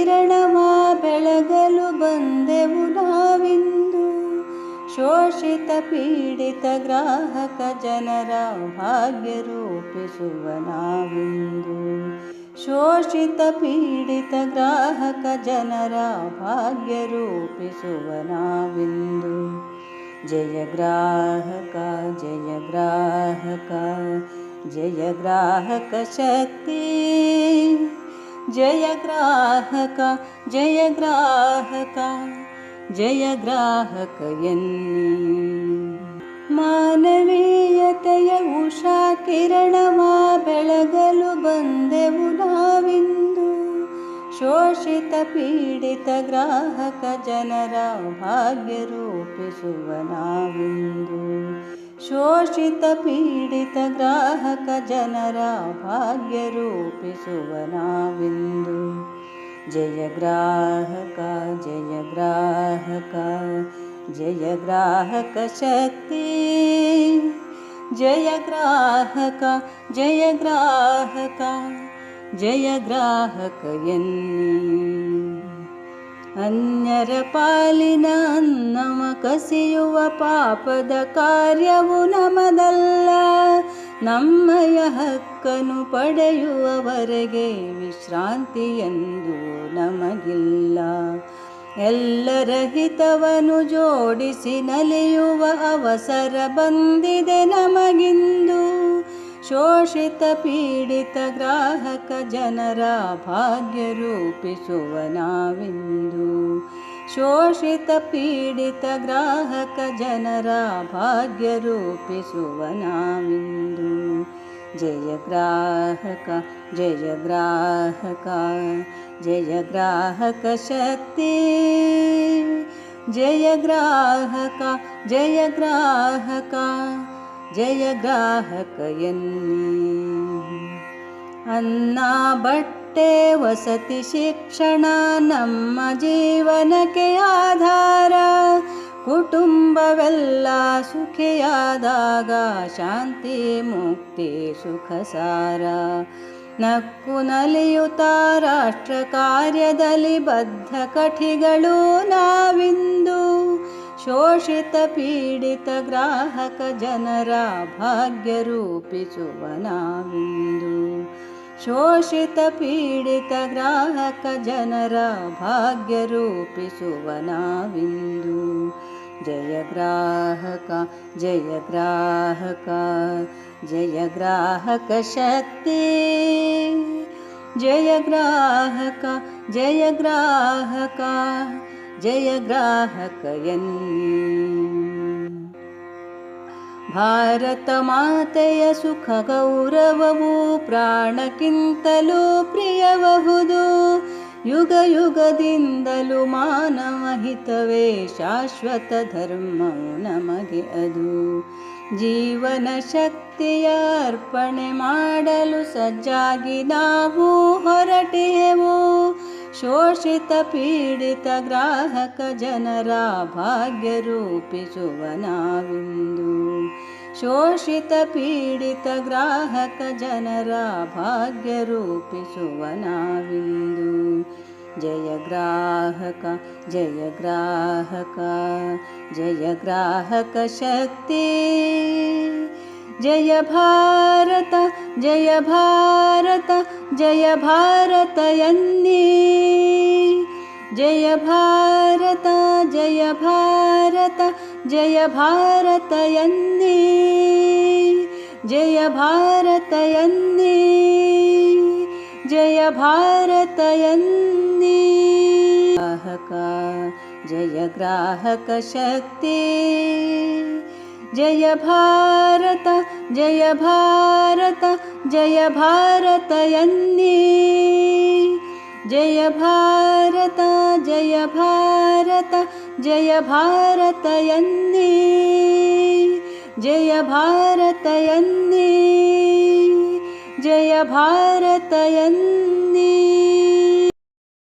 ಕಿರಣವ ಬೆಳಗಲು ಬಂದೆವು ನಾವಿಂದು. ಶೋಷಿತ ಪೀಡಿತ ಗ್ರಾಹಕ ಜನರ ಭಾಗ್ಯ ರೂಪಿಸುವ ನಾವಿಂದು. ಶೋಷಿತ ಪೀಡಿತ ಗ್ರಾಹಕ ಜನರ ಭಾಗ್ಯ ರೂಪಿಸುವ ನಾವಿಂದು. ಜಯ ಗ್ರಾಹಕ ಜಯ ಗ್ರಾಹಕ ಜಯ ಗ್ರಾಹಕ ಶಕ್ತಿ. ಜಯ ಗ್ರಾಹಕ ಜಯ ಗ್ರಾಹಕ ಜಯ ಗ್ರಾಹಕ ಎನ್ನಿ. ಮಾನವೀಯತೆಯ ಉಷಾ ಕಿರಣವ ಬೆಳಗಲು ಬಂದೆವು ನಾವಿಂದು. ಶೋಷಿತ ಪೀಡಿತ ಗ್ರಾಹಕ ಜನರ ಭಾಗ್ಯ ರೂಪಿಸುವ ನಾವಿಂದು. ಶೋಷಿತ ಪೀಡಿತ ಗ್ರಾಹಕ ಜನರ ಭಾಗ್ಯ ರೂಪಿಸುವ ನಾವಿಂದು. ಜಯ ಗ್ರಾಹಕ ಜಯ ಗ್ರಾಹಕ ಜಯ ಗ್ರಾಹಕ ಶಕ್ತಿ. ಜಯ ಗ್ರಾಹಕ ಜಯ ಗ್ರಾಹಕ ಜಯ ಗ್ರಾಹಕ ಎನ್ನಿ. ಅನ್ಯರ ಪಾಲಿನ ಅನ್ನವ ಕಸಿಯುವ ಪಾಪದ ಕಾರ್ಯವು ನಮದಲ್ಲ. ನಮ್ಮಯ ಹಕ್ಕನ್ನು ಪಡೆಯುವವರೆಗೆ ವಿಶ್ರಾಂತಿಯೆಂದು ನಮಗಿಲ್ಲ. ಎಲ್ಲರ ಹಿತವನ್ನು ಜೋಡಿಸಿ ನಲಿಯುವ ಅವಸರ ಬಂದಿದೆ ನಮಗಿಂದು. ಶೋಷಿತ ಪೀಡಿತ ಗ್ರಾಹಕ ಜನರ ಭಾಗ್ಯ ರೂಪಿಸುವ ನಾವಿಂದು. ಶೋಷಿತ ಪೀಡಿತ ಗ್ರಾಹಕ ಜನರ ಭಾಗ್ಯ ರೂಪಿಸುವ ನಾವಿಂದು. ಜಯ ಗ್ರಾಹಕ ಜಯ ಗ್ರಾಹಕ ಜಯ ಗ್ರಾಹಕ ಶಕ್ತಿ. ಜಯ ಗ್ರಾಹಕ ಜಯ ಗ್ರಾಹಕ ಜಯ ಗ್ರಾಹಕ ಎನ್ನಿ. ಅನ್ನ ಬಟ್ಟೆ ವಸತಿ ಶಿಕ್ಷಣ ನಮ್ಮ ಜೀವನಕ್ಕೆ ಆಧಾರ. ಕುಟುಂಬವೆಲ್ಲ ಸುಖಿಯಾದಾಗ ಶಾಂತಿ ಮುಕ್ತಿ ಸುಖ ಸಾರ. ನಕ್ಕು ನಲಿಯುತ್ತ ರಾಷ್ಟ್ರ ಕಾರ್ಯದಲ್ಲಿ ಬದ್ಧ ಕಠಿಗಳು ನಾವಿಂದು. ಶೋಷಿತ ಪೀಡಿತ ಗ್ರಾಹಕ ಜನರ ಭಾಗ್ಯ ರೂಪಿಸುವ ನಾವಿಂದು. ಶೋಷಿತ ಪೀಡಿತ ಗ್ರಾಹಕ ಜನರ ಭಾಗ್ಯ ರೂಪಿಸುವ ನಾವಿಂದು. ಜಯ ಗ್ರಾಹಕ ಜಯ ಗ್ರಾಹಕ ಜಯ ಗ್ರಾಹಕ ಶಕ್ತಿ. ಜಯ ಗ್ರಾಹಕ ಜಯ ಗ್ರಾಹಕ ಜಯ ಗ್ರಾಹಕ ಎನ್ನಿ. ಭಾರತ ಮಾತೆಯ ಸುಖ ಗೌರವವು ಪ್ರಾಣಕ್ಕಿಂತಲೂ ಪ್ರಿಯಬಹುದು. ಯುಗ ಯುಗದಿಂದಲೂ ಮಾನವ ಹಿತವೇ ಶಾಶ್ವತ ಧರ್ಮವು ನಮಗೆ ಅದು. ಜೀವನ ಶಕ್ತಿಯ ಅರ್ಪಣೆ ಮಾಡಲು ಸಜ್ಜಾಗಿ ನಾವು ಹೊರಟಿಹೆವು. ಶೋಷಿತ ಪೀಡಿತ ಗ್ರಾಹಕ ಜನರ ಭಾಗ್ಯ ರೂಪಿಸುವ ನಾವಿಂದು. ಶೋಷಿತ ಪೀಡಿತ ಗ್ರಾಹಕ ಜನರ ಭಾಗ್ಯ ರೂಪಿಸುವ ನಾವಿಂದು. ಜಯ ಗ್ರಾಹಕ ಜಯ ಗ್ರಾಹಕ ಜಯ ಗ್ರಾಹಕ ಶಕ್ತಿ. ಜಯ ಭಾರತ ಜಯ ಭಾರತ ಜಯ ಭಾರತ ಎನ್ನಿ. ಜಯ ಭಾರತ ಜಯ ಭಾರತ ಜಯ ಭಾರತ ಎನ್ನಿ. ಜಯ ಭಾರತ ಎನ್ನಿ. ಜಯ ಭಾರತ ಎನ್ನಿ. ಗ್ರಾಹಕ ಜಯ ಗ್ರಾಹಕ ಶಕ್ತಿ. ಜಯ ಭಾರತ ಜಯ ಭಾರತ ಜಯ ಭಾರತ ಎನ್ನಿ. ಜಯ ಭಾರತ ಜಯ ಭಾರತ ಜಯ ಭಾರತ ಎನ್ನಿ. ಜಯ ಭಾರತ ಎನ್ನಿ. ಜಯ ಭಾರತ ಎನ್ನಿ.